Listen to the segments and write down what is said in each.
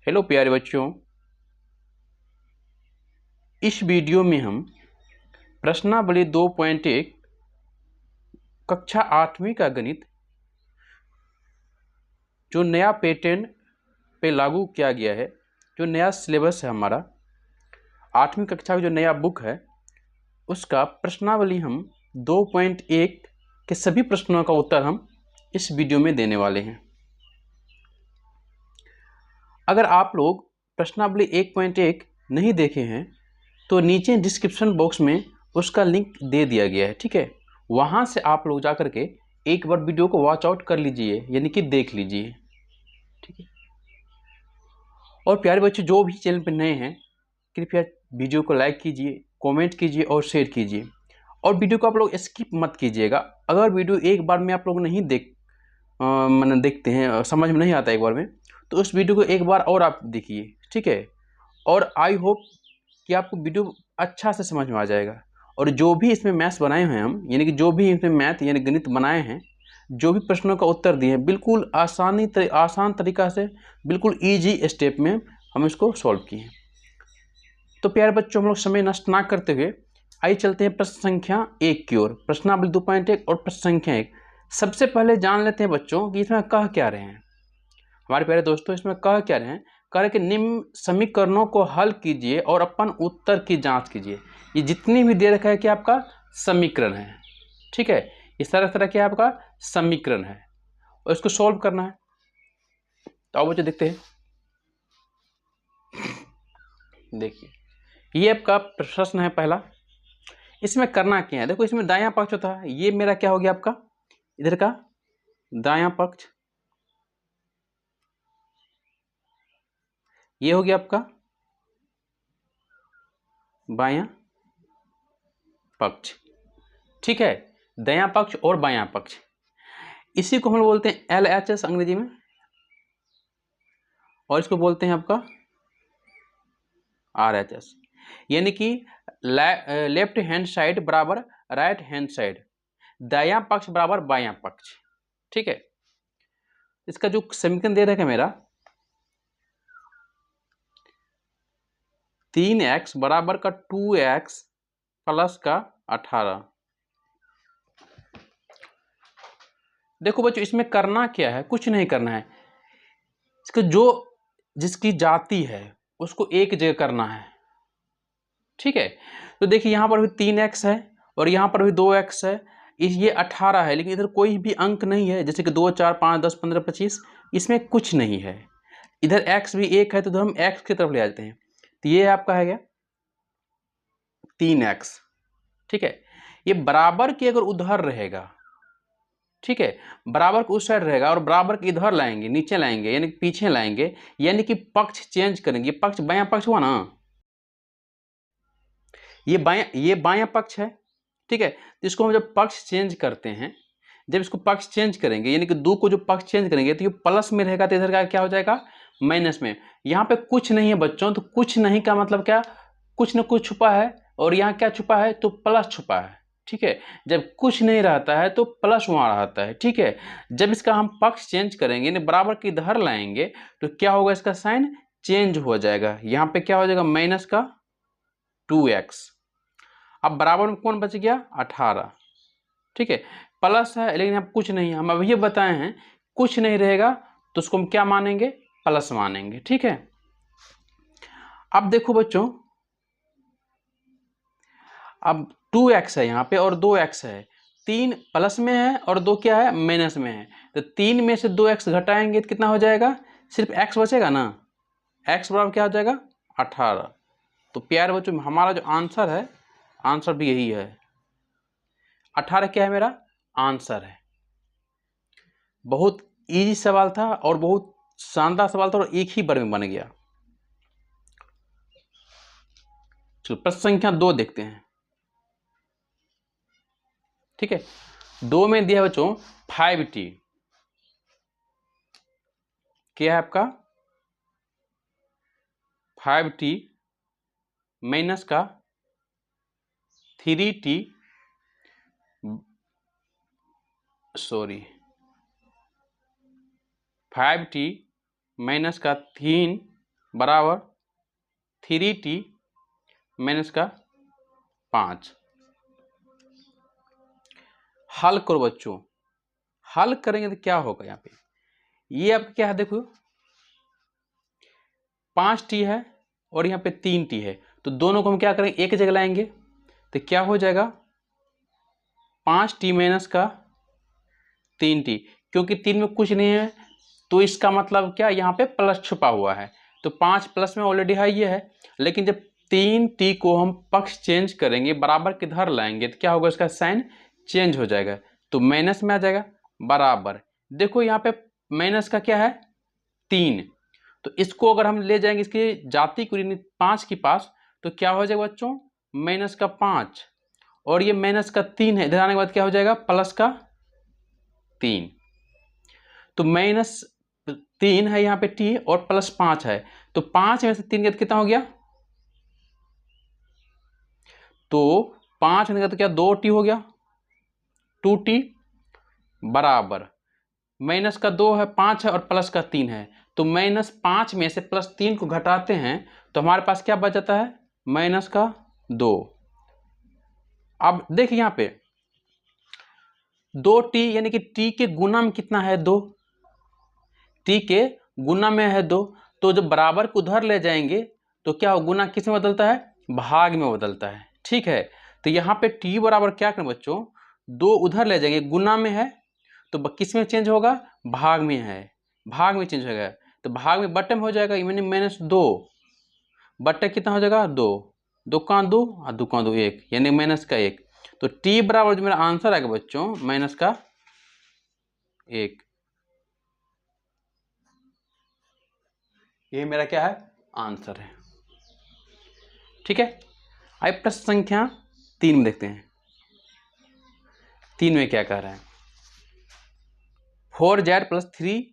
Hello प्यारे बच्चों, इस वीडियो में हम प्रश्नावली 2.1 कक्षा 8वीं का गणित जो नया पैटर्न पे लागू किया गया है, जो नया सिलेबस है हमारा 8वीं कक्षा का जो नया बुक है उसका प्रश्नावली हम 2.1 के सभी प्रश्नों का उत्तर हम इस वीडियो में देने वाले हैं। अगर आप लोग प्रश्नावली 1.1 नहीं देखे हैं तो नीचे डिस्क्रिप्शन बॉक्स में उसका लिंक दे दिया गया है, ठीक है। वहाँ से आप लोग जा कर के एक बार वीडियो को वॉच आउट कर लीजिए, यानी कि देख लीजिए, ठीक है। और प्यारे बच्चे जो भी चैनल पर नए हैं कृपया वीडियो को लाइक कीजिए, कमेंट कीजिए और शेयर कीजिए। और वीडियो को आप लोग स्किप मत कीजिएगा। अगर वीडियो एक बार में आप लोग नहीं मैंने देखते हैं, समझ में नहीं आता एक बार में, तो उस वीडियो को एक बार और आप देखिए, ठीक है। और आई होप कि आपको वीडियो अच्छा से समझ में आ जाएगा। और जो भी इसमें मैथ्स बनाए हैं हम, यानी कि जो भी इसमें मैथ यानी गणित बनाए हैं, जो भी प्रश्नों का उत्तर दिए हैं, बिल्कुल आसान तरीका से, बिल्कुल ईजी स्टेप में हम इसको सॉल्व किए हैं। तो प्यारे बच्चों, हम लोग समय नष्ट ना करते हुए आइए चलते हैं प्रश्न संख्या 1 की ओर। प्रश्नावली 2.1 और प्रश्न संख्या 1। सबसे पहले जान लेते हैं बच्चों कि इसमें कह क्या रहे हैं हमारे प्यारे दोस्तों। इसमें कह क्या रहे हैं? कह रहे कि निम्न समीकरणों को हल कीजिए और अपन उत्तर की जांच कीजिए। ये जितनी भी दे रखा है कि आपका समीकरण है, ठीक है। इस तरह के आपका समीकरण है और इसको सॉल्व करना है। तो आओ बच्चे देखते हैं। देखिए, ये आपका प्रश्न है पहला। इसमें करना क्या है? देखो, इसमें दायां पक्ष होता है, ये मेरा क्या हो गया आपका इधर का दायां पक्ष, ये हो गया आपका बायां पक्ष, ठीक है। दायां पक्ष और बायां पक्ष, इसी को हम लोग बोलते हैं LHS अंग्रेजी में, और इसको बोलते हैं आपका RHS, यानी कि लेफ्ट हैंड साइड बराबर राइट हैंड साइड, दायां पक्ष बराबर बायां पक्ष, ठीक है। इसका जो समीकरण दे रखा है मेरा 3x बराबर का 2x प्लस का 18। देखो बच्चों, इसमें करना क्या है? कुछ नहीं करना है। इसका जिसकी जाति है उसको एक जगह करना है, ठीक है। तो देखिए, यहां पर भी 3x है और यहां पर भी 2x है, ये 18 है, लेकिन इधर कोई भी अंक नहीं है, जैसे कि 2, 4, 5, 10, 15, 25, इसमें कुछ नहीं है। इधर x भी 1 है तो हम x की तरफ ले आते हैं। तो ये आपका है क्या 3x, ठीक है। ये बराबर की अगर उधर रहेगा, ठीक है, बराबर के उस साइड रहेगा और बराबर के इधर लाएंगे, नीचे लाएंगे, यानी पीछे लाएंगे, यानी कि पक्ष चेंज करेंगे। ये पक्ष बायां पक्ष हुआ ना, ये बायां पक्ष है, ठीक है। तो इसको हम जब पक्ष चेंज करते हैं, जब इसको पक्ष चेंज करेंगे, यानी कि 2 को जो पक्ष चेंज करेंगे तो ये प्लस में रहेगा, तो इधर का क्या हो जाएगा माइनस में। यहाँ पे कुछ नहीं है बच्चों, तो कुछ नहीं का मतलब क्या, कुछ न कुछ छुपा है, और यहाँ क्या छुपा है तो प्लस छुपा है, ठीक है। जब कुछ नहीं रहता है तो प्लस वहाँ रहता है, ठीक है। जब इसका हम पक्ष चेंज करेंगे, यानी बराबर की इधर लाएंगे, तो क्या होगा, इसका साइन चेंज हो जाएगा। यहाँ पे क्या हो जाएगा माइनस का 2x। अब बराबर में कौन बच गया 18, ठीक है। प्लस है लेकिन अब कुछ नहीं है, हम अभी ये बताए हैं कुछ नहीं रहेगा तो उसको हम क्या मानेंगे, प्लस मानेंगे, ठीक है। अब देखो बच्चों, अब 2x है यहाँ पे और 2x है, 3 प्लस में है और 2 क्या है माइनस में है, तो 3 में से 2x घटाएंगे तो कितना हो जाएगा, सिर्फ x बचेगा ना, x बराबर क्या हो जाएगा 18। तो प्यारे बच्चों, हमारा जो आंसर है, आंसर भी यही है, 18 क्या है मेरा आंसर है। बहुत इजी सवाल था और बहुत शानदार सवाल था और एक ही बार में बन गया। चलो प्रश्न संख्या 2 देखते हैं, ठीक है। 2 में दिया बच्चों 5t, क्या है आपका 5t माइनस का 3t, सॉरी 5t माइनस का 3 बराबर 3t माइनस का 5। हल करो बच्चों, हल करेंगे तो क्या होगा यहाँ पे, ये आपका क्या है देखो 5t है और यहाँ पे 3t है, तो दोनों को हम क्या करेंगे एक जगह लाएंगे, तो क्या हो जाएगा 5t माइनस का 3t, क्योंकि 3 में कुछ नहीं है तो इसका मतलब क्या यहाँ पे प्लस छुपा हुआ है, तो 5 प्लस में ऑलरेडी है ये है, लेकिन जब 3t को हम पक्ष चेंज करेंगे बराबर किधर लाएंगे तो क्या होगा इसका साइन चेंज हो जाएगा, तो माइनस में आ जाएगा बराबर। देखो यहाँ पे माइनस का क्या है 3, तो इसको अगर हम ले जाएंगे इसकी जाति को 5 के पास तो क्या हो जाएगा बच्चों माइनस का 5 और ये माइनस का 3 है, इधर आने के बाद क्या हो जाएगा प्लस का 3, तो माइनस 3 है यहाँ पे t और प्लस 5 है, तो 5 में से 3 कितना हो गया, तो 5 में तो क्या 2t हो गया 2t बराबर माइनस का 2 है 5 है और प्लस का 3 है, तो माइनस 5 में से प्लस 3 को घटाते हैं तो हमारे पास क्या बच जाता है माइनस का 2। अब देखिए यहाँ पे 2t यानी कि t के गुना में कितना है 2, t के गुना में है 2, तो जब बराबर को उधर ले जाएंगे तो क्या हो गुना किस में बदलता है भाग में बदलता है, ठीक है। तो यहाँ पे t बराबर क्या करें बच्चों 2 उधर ले जाएंगे गुना में है तो किस में चेंज होगा भाग में है, भाग में चेंज होगा, तो भाग में बट्टे में हो जाएगा यानी -2 बट्टे कितना हो जाएगा 2, 2 का 2 और 2 का 2 1 यानी माइनस का 1, तो t बराबर जो मेरा आंसर आएगा बच्चों माइनस का 1, ये मेरा क्या है आंसर है, ठीक है। आइए प्रश्न संख्या 3 में देखते हैं, 3 में क्या कह रहा है 4z + 3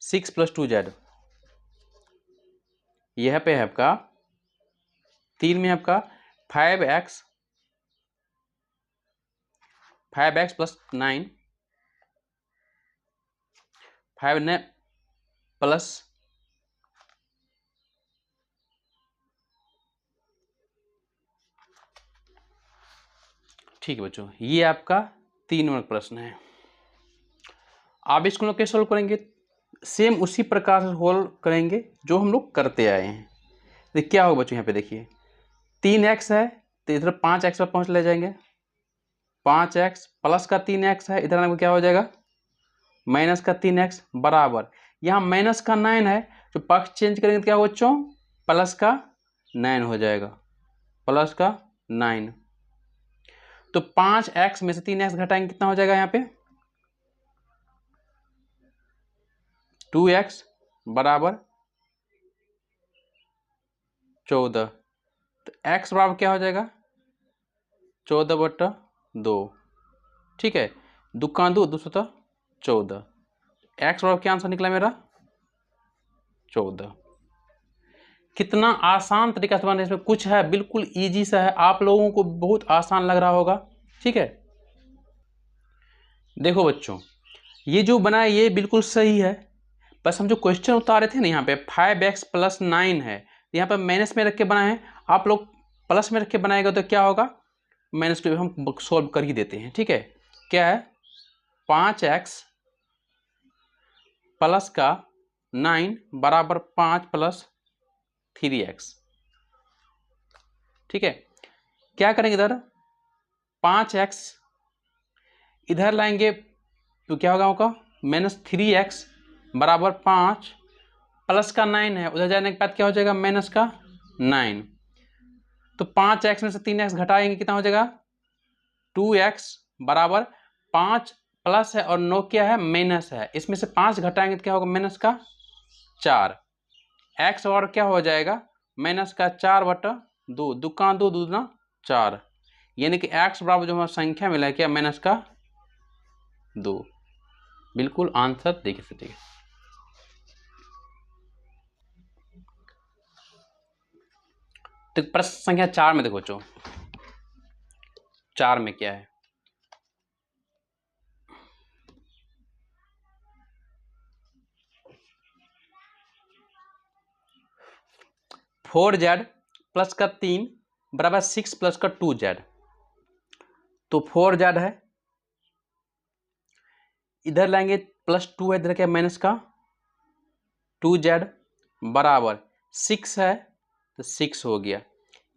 6 + 2z, यह पे है आपका 3 में आपका 5x + 9 5 ने प्लस ठीक है बच्चों, ये आपका 3 नंबर प्रश्न है। आप इसको लोग कैसे सोल्व करेंगे, सेम उसी प्रकार से सोल्व करेंगे जो हम लोग करते आए हैं। तो क्या होगा बच्चों यहाँ पे देखिए 3x है तो इधर 5x पर पहुँच ले जाएंगे, 5x प्लस का 3x है इधर आने को क्या हो जाएगा माइनस का 3x बराबर यहाँ माइनस का 9 है, जो पक्ष चेंज करेंगे तो क्या होगा बच्चों प्लस का 9 हो जाएगा, प्लस का 9, तो 5x में से 3x घटाएंगे कितना हो जाएगा यहाँ पे 2x बराबर 14, तो x बराबर क्या हो जाएगा 14/2, ठीक है, 2 का 2 2 14, x बराबर क्या आंसर निकला मेरा 14। कितना आसान तरीका से बना, इसमें कुछ है बिल्कुल इजी सा है, आप लोगों को बहुत आसान लग रहा होगा, ठीक है। देखो बच्चों ये जो बना है ये बिल्कुल सही है, बस हम जो क्वेश्चन उतारे थे ना यहाँ पे 5x + 9 है, यहाँ पे माइनस में रख के बनाए हैं, आप लोग प्लस में रख के बनाएगा तो क्या होगा माइनस को हम सॉल्व कर ही देते हैं, ठीक है। क्या है 5x प्लस का 9 बराबर 5 + 3x, ठीक है। क्या करेंगे इधर 5x इधर लाएंगे तो क्या होगा आपका -3x बराबर 5 प्लस का 9 है, उधर जाने के बाद क्या हो जाएगा माइनस का 9, तो 5x में से 3x घटाएंगे कितना हो जाएगा 2x बराबर 5 प्लस है और 9 क्या है माइनस है, इसमें से 5 घटाएंगे तो क्या होगा माइनस का 4, x और क्या हो जाएगा माइनस का 4/2, 2 का 2 दूना 4, यानी कि x बराबर जो हमारा संख्या मिला है क्या माइनस का 2, बिल्कुल आंसर देख सकते हैं। तो प्रश्न संख्या 4 में देखो बच्चों 4 में क्या है 4z प्लस का 3 बराबर 6 प्लस का 2z। तो 4z है, इधर लाएंगे प्लस 2 है, इधर क्या माइनस का 2z बराबर 6 है तो 6 हो गया।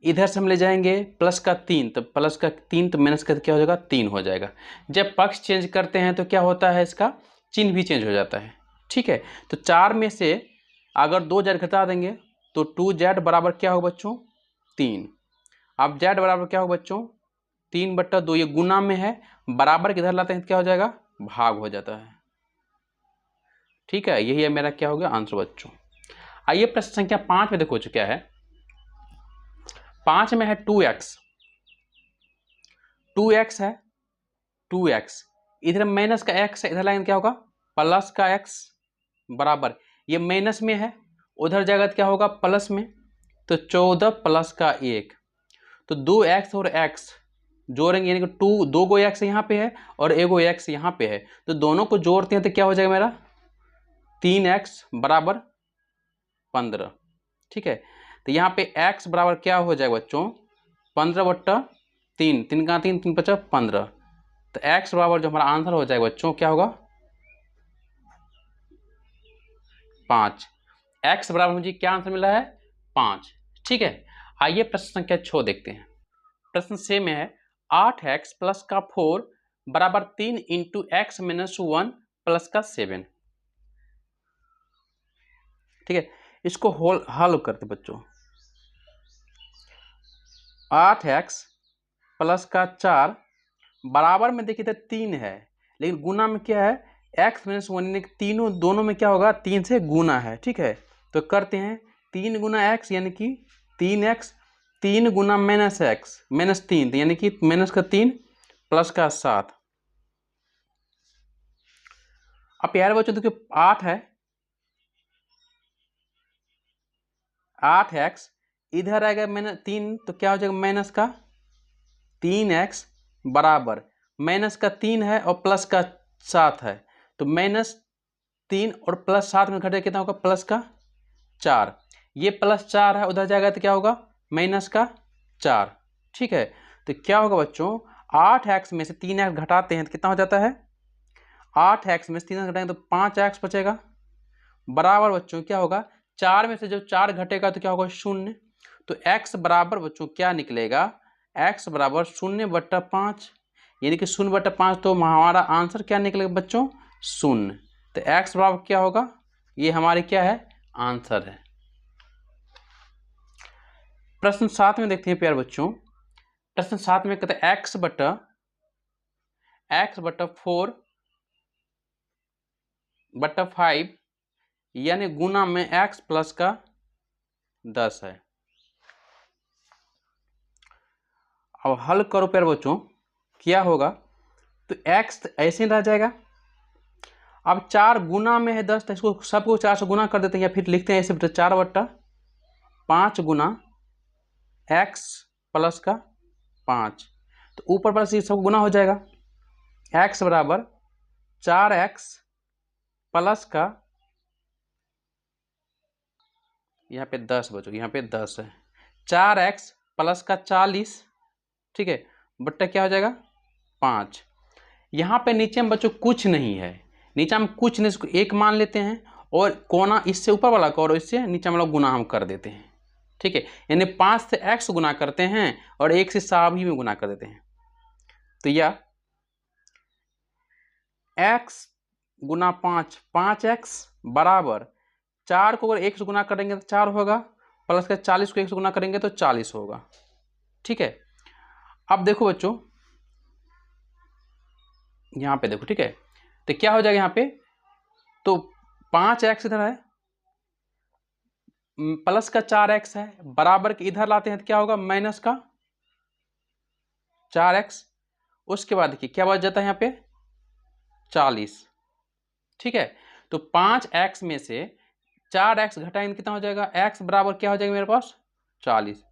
इधर से हम ले जाएंगे प्लस का 3, तो प्लस का 3 तो माइनस का क्या हो जाएगा 3 हो जाएगा। जब पक्ष चेंज करते हैं तो क्या होता है, इसका चिन्ह भी चेंज हो जाता है। ठीक है, तो 4 में से अगर 2z घटा देंगे तो 2z बराबर क्या होगा बच्चों 3। अब z बराबर क्या होगा बच्चों 3/2, ये गुना में है, बराबर किधर लाते हैं तो क्या हो जाएगा भाग हो जाता है। ठीक है, यही है मेरा क्या हो गया आंसर बच्चों। आइए प्रश्न संख्या 5 में देखो क्या है। 5 में है 2x, 2x है 2x, इधर माइनस का x है, इधर लाइन क्या होगा प्लस का x बराबर, ये माइनस में है उधर जाएगा तो क्या होगा प्लस में, तो 14 प्लस का 1, तो 2x और x जोड़ेंगे यानी कि 2 गो x यहाँ पे है और एगो x यहाँ पे है, तो दोनों को जोड़ते हैं तो क्या हो जाएगा मेरा 3x बराबर 15। ठीक है, तो यहाँ पे x बराबर क्या हो जाएगा बच्चों 15/3, 3 का 3, 3 × 15, तो x बराबर जो हमारा आंसर हो जाएगा बच्चों क्या होगा 5। x बराबर मुझे क्या आंसर मिला है 5। ठीक है, आइए प्रश्न संख्या 6 देखते हैं। प्रश्न 6 में है 8x प्लस का 4 बराबर 3 इंटू एक्स माइनस 1 प्लस का 7। ठीक है, इसको हल करते बच्चों। 8x प्लस का 4 बराबर में देखिए तो 3 है, लेकिन गुना में क्या है x माइनस 1, यानी कि तीनों दोनों में क्या होगा 3 से गुना है। ठीक है, तो करते हैं 3 गुना x यानी कि 3x, 3 गुना माइनस x माइनस 3, यानी कि माइनस का 3 प्लस का 7। अब यार बच्चों देखिए 8 है, 8x इधर आएगा माइनस 3, तो क्या हो जाएगा माइनस का 3x बराबर माइनस का 3 है और प्लस का 7 है, तो -3 और +7 में घटे कितना होगा प्लस का 4, ये +4 है उधर जाएगा तो क्या होगा माइनस का 4। ठीक है, तो क्या होगा बच्चों 8x में से 3x घटाते हैं तो कितना हो जाता है 8x में से 3x घटाएंगे तो 5x बचेगा, बराबर बच्चों क्या होगा 4 में से जब 4 घटेगा तो क्या होगा 0, तो x बराबर बच्चों क्या निकलेगा x बराबर 0/5, यानी कि 0/5, तो हमारा आंसर क्या निकलेगा बच्चों 0। तो x बराबर क्या होगा, ये हमारे क्या है आंसर है। प्रश्न 7 में देखते हैं प्यारे बच्चों। प्रश्न 7 में कहते हैं x बटा 4/5 यानी गुना में x प्लस का 10 है। अब हल करो प्यारे बच्चों, क्या होगा तो x ऐसे रह जाएगा। अब 4 गुना में है 10, तो इसको सबको 4 से गुना कर देते हैं, या फिर लिखते हैं ऐसे 4/5 गुना x प्लस का 5, तो ऊपर प्लस ये सब गुना हो जाएगा। x बराबर 4x प्लस का यहाँ पे 10 बचो, यहाँ पे 10 है, 4x प्लस का 40, ठीक है, बट्टा क्या हो जाएगा 5। यहाँ पे नीचे में बच्चों कुछ नहीं है, नीचे हम कुछ नहीं, इसको 1 मान लेते हैं और कोना इससे ऊपर वाला को और इससे नीचे वाला गुना हम कर देते हैं। ठीक है, यानी 5 से x गुना करते हैं और 1 से सभी में गुना कर देते हैं, तो यह x गुना 5 5x बराबर 4 को अगर 1 से गुना करेंगे तो 4 होगा, प्लस का 40 को 1 से गुना करेंगे तो 40 होगा। ठीक है, अब देखो बच्चों यहाँ पे देखो, ठीक है, तो क्या हो जाएगा यहाँ पे, तो 5x इधर है प्लस का 4x है, बराबर के इधर लाते हैं तो क्या होगा माइनस का 4x, उसके बाद देखिए क्या बच जाता है यहाँ पे 40। ठीक है, तो 5x में से 4x घटाएंगे कितना हो जाएगा, x बराबर क्या हो जाएगा मेरे पास 40,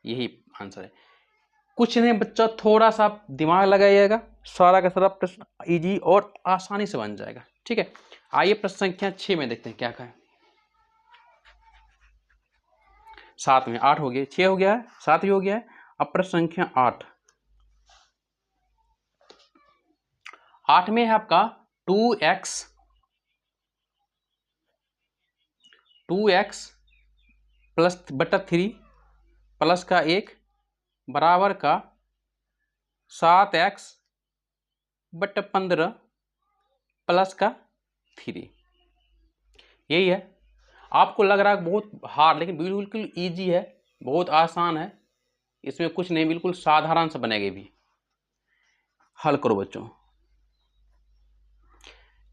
यही आंसर है। कुछ नहीं बच्चा, थोड़ा सा आप दिमाग लगाइएगा, सारा का सारा प्रश्न इजी और आसानी से बन जाएगा। ठीक है, आइए प्रश्न संख्या 6 में देखते हैं क्या कहें। 7 में 8 हो गया, 6 हो गया है, 7 भी हो गया है। अब प्रश्न संख्या 8 में है आपका 2x प्लस बटा 3 प्लस का 1 बराबर का 7x बटा 15 प्लस का 3। यही है। आपको लग रहा है बहुत हार्ड, लेकिन बिल्कुल इजी है, बहुत आसान है, इसमें कुछ नहीं, बिल्कुल साधारण से बनेगी भी। हल करो बच्चों।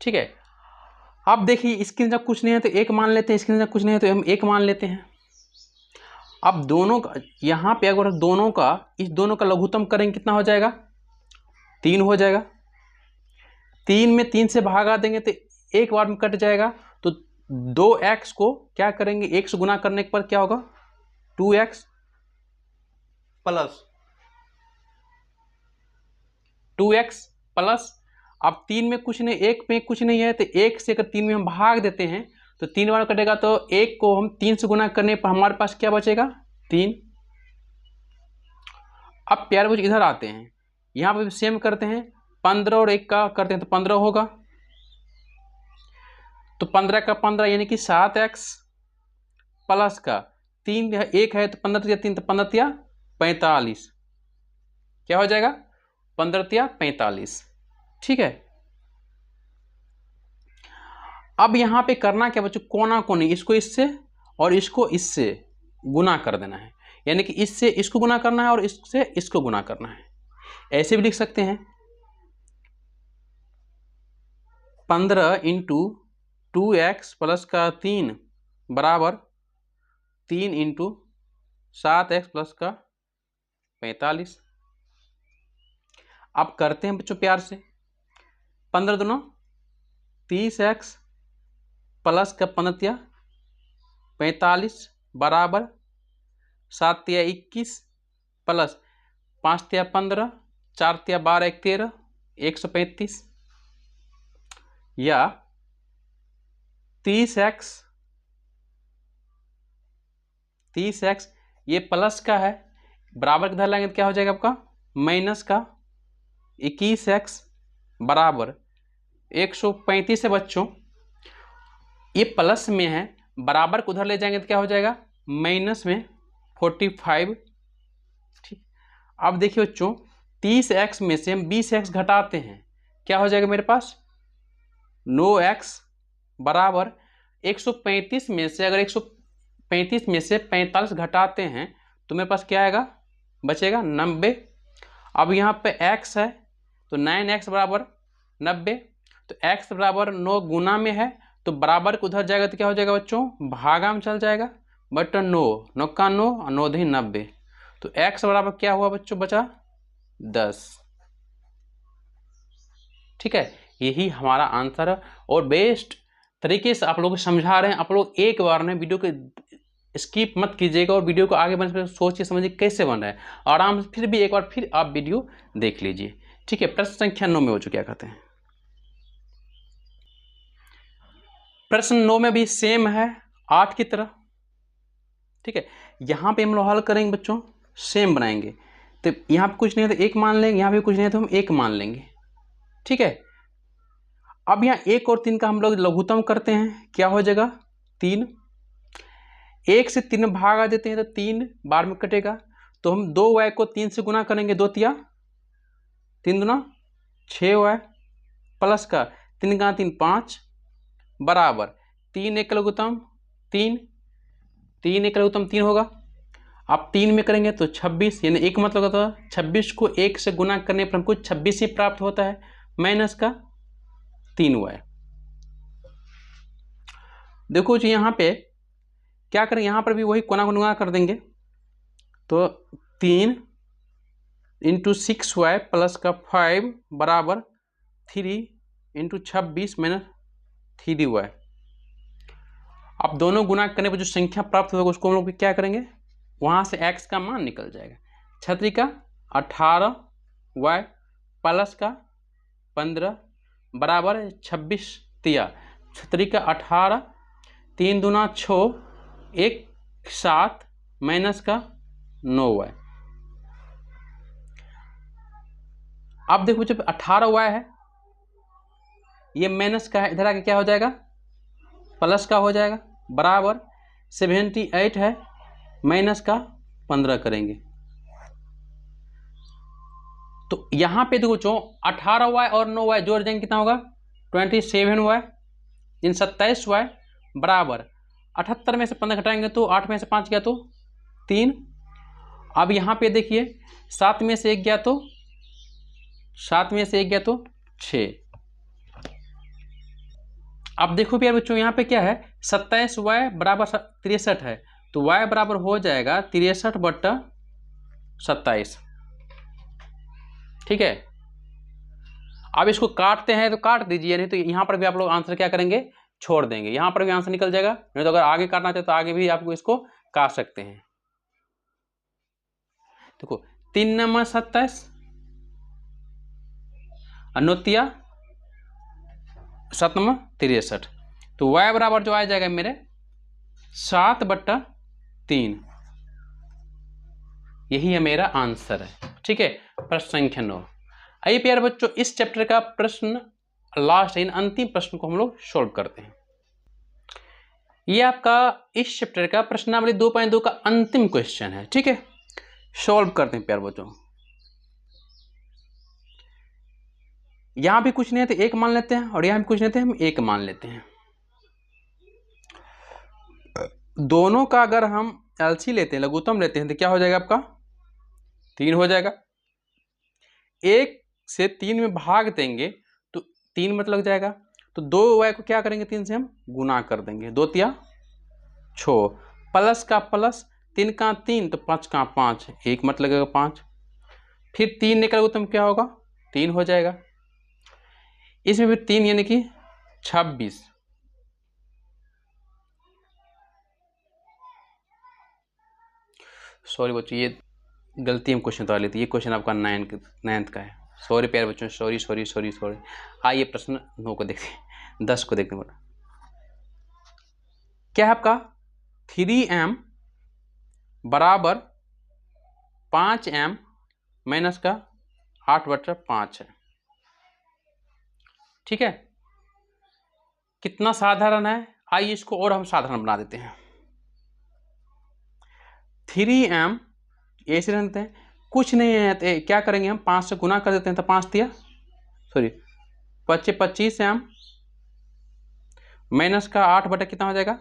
ठीक है, अब देखिए इसके अंदर कुछ नहीं है तो एक मान लेते हैं, इसके अंदर कुछ नहीं है तो हम एक मान लेते हैं। अब दोनों का यहाँ पे अगर दोनों का, इस दोनों का लघुत्तम करेंगे कितना हो जाएगा? 3 हो जाएगा। 3 में 3 से भागा देंगे तो एक बार में कट जाएगा। तो 2x को क्या करेंगे, 1 से गुना करने पर क्या होगा? 2x प्लस अब 3 में कुछ नहीं, 1 में कुछ नहीं है तो 1 से अगर 3 में हम भाग देते हैं तो 3 बार कटेगा, तो 1 को हम 3 से गुना करने पर हमारे पास क्या बचेगा? 3। अब प्यारे बच्चों इधर आते हैं, यहाँ पर सेम करते हैं, 15 और 1 का करते हैं तो 15 होगा। तो 15 का 15 यानी कि 7x प्लस का 3 1 है तो 15 या 3 तो 15 या 45। क्या हो जाएगा? 15 या 45। ठीक है, अब यहां पे करना क्या बच्चों? कोना कोनी, इसको इससे और इसको इससे गुना कर देना है, यानी कि इससे इसको गुना करना है और इससे इसको गुना करना है। ऐसे भी लिख सकते हैं 15 इंटू 2x प्लस का 3 बराबर 3 इंटू 7x प्लस का 45। अब करते हैं बच्चों प्यार से, 15 दूना 30x प्लस का 15 या 45 बराबर 7 या 21 प्लस 5 या 15 4 या 12 1 13 135 या 30x ये प्लस का है, बराबर किधर लाएंगे तो क्या हो जाएगा आपका? माइनस का 21x बराबर 135 है बच्चों। ये प्लस में है, बराबर को उधर ले जाएंगे तो क्या हो जाएगा? माइनस में 45। ठीक, अब देखिए बच्चों 30x में से हम 20x घटाते हैं, क्या हो जाएगा मेरे पास? 9x बराबर 135 में से अगर 135 में से 45 घटाते हैं तो मेरे पास क्या आएगा? बचेगा 90। अब यहाँ पे x है तो 9x बराबर 90, तो x बराबर 9 गुना में है तो बराबर को उधर जाएगा तो क्या हो जाएगा बच्चों? भागा में चल जाएगा, बट 9 का 9 और 9 दी 90, तो x बराबर क्या हुआ बच्चों? बचा 10। ठीक है, यही हमारा आंसर है और बेस्ट तरीके से आप लोग को समझा रहे हैं। आप लोग एक बार ने वीडियो को स्किप मत कीजिएगा और वीडियो को आगे बढ़ने से सोचिए समझिए कैसे बन रहा है, आराम से फिर भी एक बार फिर आप वीडियो देख लीजिए। ठीक है, प्रश्न संख्या 9 में हो चुका, क्या कहते हैं? प्रश्न 9 में भी सेम है 8 की तरह। ठीक है, यहाँ पे हम लोग हल करेंगे बच्चों, सेम बनाएंगे, तो यहाँ पे कुछ नहीं है तो एक मान लेंगे, यहाँ पे कुछ नहीं है तो हम एक मान लेंगे। ठीक है, अब यहाँ 1 और 3 का हम लोग लघुत्तम करते हैं, क्या हो जाएगा? 3। 1 से 3 में भागा देते हैं तो 3 बार में कटेगा, तो हम 2y को 3 से गुना करेंगे, 2 तिया 3 दूना 6y प्लस का 3 का 3 5 बराबर 3 1 लघुत्तम 3 3 1 लघुत्तम 3 होगा। अब 3 में करेंगे तो 26, यानी एक मतलब होता है 26 को 1 से गुना करने पर हमको 26 ही प्राप्त होता है, माइनस का 3y। देखो जी यहाँ पे क्या करें, यहाँ पर भी वही कोना गुना कर देंगे, तो 3 इंटू 6y प्लस का 5 बराबर 3 इंटू 26 माइनस 3y। अब दोनों गुना करने पर जो संख्या प्राप्त होगा उसको हम लोग क्या करेंगे? वहाँ से x का मान निकल जाएगा, छतरी का 18y प्लस का 15 बराबर 26 तिया 18 3 दूना 6 1 7 माइनस का 9y। अब देखो जब 18y है ये माइनस का है, इधर आके क्या हो जाएगा प्लस का हो जाएगा, बराबर 78 है माइनस का 15 करेंगे। तो यहां पे देखो 18y और 9y जोड़ देंगे कितना होगा 27y, इन 27y बराबर 78 में से 15 घटाएंगे तो 8 में से 5 गया तो 3। अब यहाँ पे देखिए 7 में से 1 गया तो 6। अब देखो भी यार बच्चों यहाँ पे क्या है 27y बराबर 63 है, तो y बराबर हो जाएगा 63/27। ठीक है, अब इसको काटते हैं तो काट दीजिए, नहीं तो यहाँ पर भी आप लोग आंसर क्या करेंगे छोड़ देंगे, यहाँ पर भी आंसर निकल जाएगा। नहीं तो अगर आगे काटना चाहे तो आगे भी आपको इसको काट सकते हैं। देखो 3 नंबर 27 अनुतिया 7 नंबर 63, तो y बराबर जो आ जाएगा मेरे 7/3, यही है मेरा आंसर है। ठीक है, प्रश्न संख्या 9। आइए प्यारे बच्चों इस चैप्टर का प्रश्न लास्ट इन अंतिम प्रश्न को हम लोग सॉल्व करते हैं। ये आपका इस चैप्टर का प्रश्नावली 2.2 का अंतिम क्वेश्चन है। ठीक है, सॉल्व करते हैं प्यारे बच्चों। यहां भी कुछ नहीं है तो 1 मान लेते हैं, और यहां भी कुछ नहीं है तो हम 1 मान लेते हैं। दोनों का अगर हम एलसी लेते हैं, लघुत्तम लेते हैं, तो क्या हो जाएगा आपका 3 हो जाएगा। 1 से 3 में भाग देंगे तो 3 मतलब लग जाएगा, तो 2y को क्या करेंगे 3 से हम गुना कर देंगे, 2 तिया 6 प्लस का प्लस 3 का 3 तो 5 का 5, 1 मतलब लगेगा 5, फिर 3 निकलेगा तो क्या होगा 3 हो जाएगा। इसमें फिर 3 यानी कि 26। सॉरी बच्चों ये गलती हम क्वेश्चन उतार लेते, ये क्वेश्चन आपका 9th का है। सॉरी प्यारे बच्चों, सॉरी। आइए प्रश्न 9 को देखते हैं, 10 को देखते हैं। क्या है आपका 3m बराबर 5m माइनस का 8/5 है। ठीक है, कितना साधारण है, आइए इसको और हम साधारण बना देते हैं। 3m ऐसे रहते हैं, कुछ नहीं है तो क्या करेंगे हम 5 से गुना कर देते हैं, तो 5 तिया 25m माइनस का 8 कितना हो जाएगा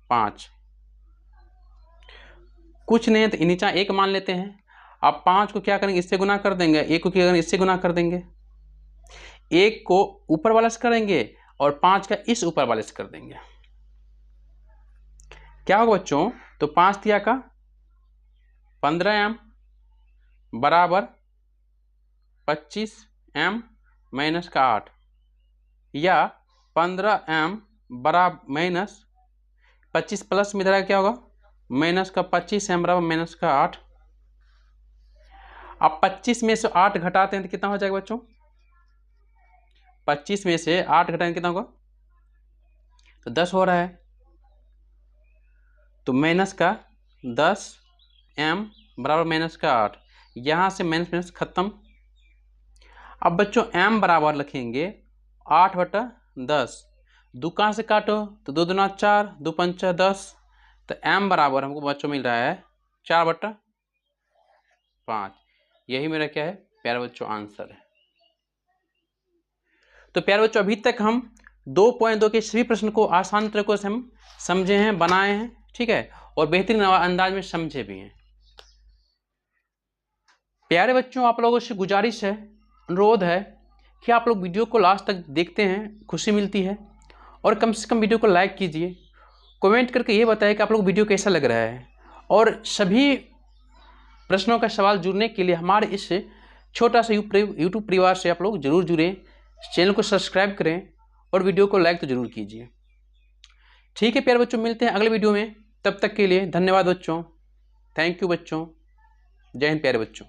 5। कुछ नहीं है तो नीचा 1 मान लेते हैं। अब 5 को क्या करेंगे इससे गुना कर देंगे, 1 को क्या करेंगे इससे गुना कर देंगे, 1 को ऊपर वाले से करेंगे और 5 का इस ऊपर वाले से कर देंगे। क्या होगा बच्चों, तो 5 तिया का 15m बराबर 25m माइनस का 8, या 15m बराबर माइनस 25 प्लस में इधर क्या होगा माइनस का 25m बराबर माइनस का 8। अब 25 में से 8 घटाते हैं तो कितना हो जाएगा बच्चों, 25 में से 8 घटाएंगे कितना होगा तो 10 हो रहा है, तो माइनस का 10m बराबर माइनस का 8, यहाँ से माइनस खत्म। अब बच्चों m बराबर लिखेंगे 8/10, 2 कहाँ से काटो तो 2 दूना 4, 2 पंचा 10, तो m बराबर हमको बच्चों मिल रहा है 4/5। यही मेरा क्या है प्यारे बच्चों आंसर है। तो प्यारे बच्चों अभी तक हम 2.2 के सभी प्रश्न को आसान तरीकों से हम समझे हैं, बनाए हैं। ठीक है, और बेहतरीन अंदाज में समझे भी हैं। प्यारे बच्चों आप लोगों से गुजारिश है, अनुरोध है कि आप लोग वीडियो को लास्ट तक देखते हैं, खुशी मिलती है, और कम से कम वीडियो को लाइक कीजिए, कमेंट करके ये बताएं कि आप लोग वीडियो कैसा लग रहा है। और सभी प्रश्नों का सवाल जुड़ने के लिए हमारे इस छोटा सा यूट्यूब परिवार से आप लोग जरूर जुड़ें, चैनल को सब्सक्राइब करें और वीडियो को लाइक तो जरूर कीजिए। ठीक है प्यारे बच्चों, मिलते हैं अगले वीडियो में, तब तक के लिए धन्यवाद बच्चों, थैंक यू बच्चों, जय हिंद प्यारे बच्चों।